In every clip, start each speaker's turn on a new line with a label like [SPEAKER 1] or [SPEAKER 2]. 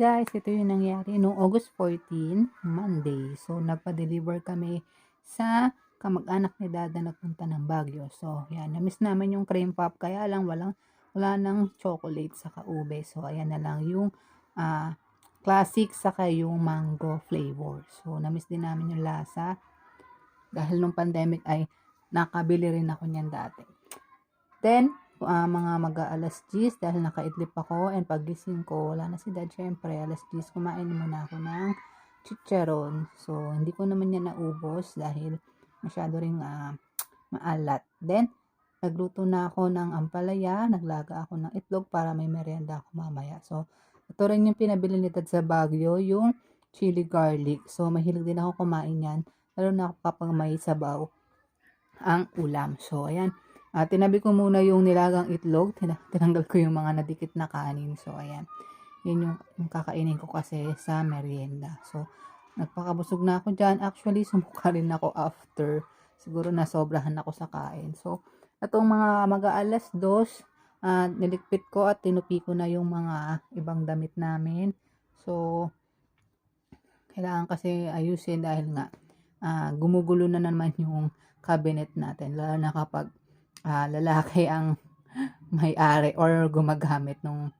[SPEAKER 1] guys, ito yung nangyari noong August 14, Monday. So, nagpa-deliver kami sa kamag-anak ni Dada na punta ng Baguio. So, yan. Na-miss namin yung cream puff. Kaya lang, wala nang chocolate sa ube. So, ayan na lang yung classic saka yung mango flavor. So, na-miss din namin yung lasa. Dahil nung pandemic ay nakabili rin ako niyan dati. Then, mga mag-aalas 10 dahil nakaidlip ako and pagising ko, wala na si Dad. Syempre, alas 10 kumain muna ako ng chicharon. So, hindi ko naman yan naubos dahil masyado ring maalat. Then, nagluto na ako ng ampalaya, naglaga ako ng itlog para may merienda ako mamaya. So, ito rin yung pinabili ni Dad sa Baguio, yung chili garlic. So, mahilig din ako kumain yan, lalo na kapag may sabaw ang ulam. So, ayan. Tinabi ko muna yung nilagang itlog. Tinanggal ko yung mga nadikit na kanin. So, ayan. Yan yung kakainin ko kasi sa merienda. So, nagpakabusog na ako dyan. Actually, sumuka rin ako after. Siguro nasobrahan ako sa kain. So, itong mga mag-aalas 2, nilikpit ko at tinupi ko na yung mga ibang damit namin. So, kailangan kasi ayusin dahil nga gumugulo na naman yung cabinet natin. Lalo na kapag lalaki ang may-ari or gumagamit nung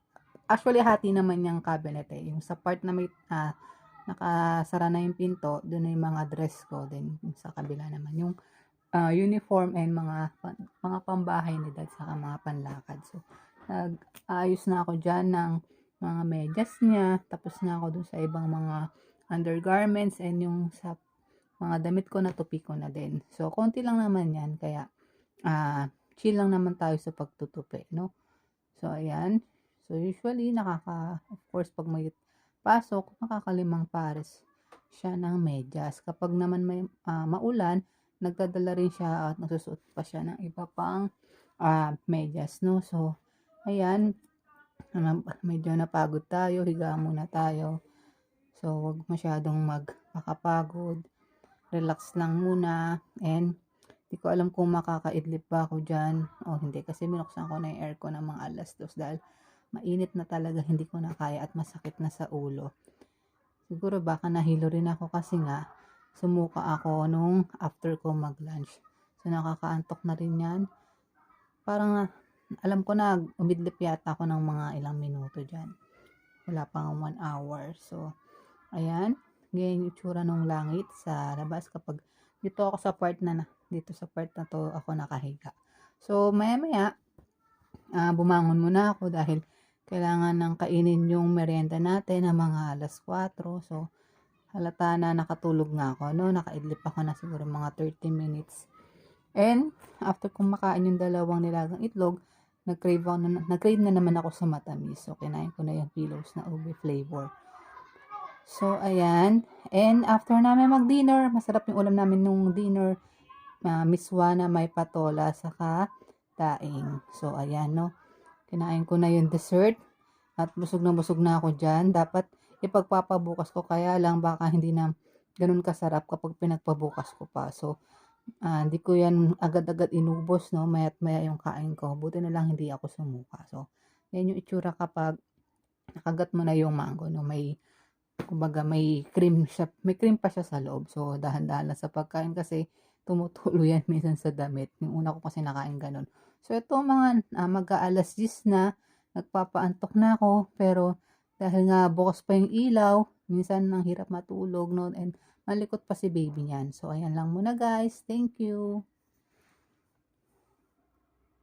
[SPEAKER 1] actually hati naman yung cabinet yung sa part na may nakasara na yung pinto, doon na yung mga dress ko, then sa kabila naman yung uniform and mga pambahay ni Dad saka mga panlakad. So nag-ayos na ako dyan ng mga medyas niya, tapos na ako dun sa ibang mga undergarments and yung sa mga damit ko natupi ko na din. So konti lang naman yan, kaya chill lang naman tayo sa pagtutupi, no? So, ayan. So, usually, of course, pag may pasok, nakakalimang pares siya ng medyas. Kapag naman may maulan, nagdadala rin siya at nagsusuot pa siya ng iba pang medyas, no? So, ayan. Medyo napagod tayo. Higa muna tayo. So, wag masyadong magpakapagod. Relax lang muna. And, di ko alam kung makakaidlip ba ako dyan o hindi. Kasi binuksan ko na yung aircon ng mga alas 2 dahil mainit na talaga, hindi ko na kaya at masakit na sa ulo. Siguro baka nahilo rin ako kasi nga sumuka ako nung after ko mag-lunch. So nakakaantok na rin yan. Parang alam ko na umidlip yata ako ng mga ilang minuto dyan. Wala pang 1 hour. So ayan. Ganyan yung itsura ng langit sa labas kapag dito ako sa part na to ako nakahiga. So, maya-maya, bumangon muna ako dahil kailangan ng kainin yung merienda natin ng mga alas 4. So, halata na nakatulog nga ako, no? Nakaidlip ako na siguro mga 30 minutes. And, after kong makain yung dalawang nilagang itlog, nag-crave na naman ako sa matamis. So, kinain ko na yung pillows na ube flavor. So, ayan. And after namin mag-dinner, masarap yung ulam namin nung dinner. Miswa na may patola saka daing. So, ayan, no. Kinain ko na yung dessert. At busog na ako dyan. Dapat ipagpapabukas ko. Kaya lang baka hindi na ganun kasarap kapag pinagpabukas ko pa. So, hindi ko yan agad-agad inubos, no. Maya't maya yung kain ko. Buti na lang hindi ako sumuka. So, yan yung itsura kapag nakagat mo na yung mango, no. Kumbaga may cream pa siya sa loob. So, dahan-dahan lang sa pagkain kasi tumutulo yan minsan sa damit. Yung una ko kasi nakain ganun. So, ito mga mag-aalas 10 na, nagpapaantok na ako. Pero, dahil nga bukas pa yung ilaw, minsan nang hirap matulog, no? And malikot pa si baby niyan. So, ayan lang muna guys. Thank you.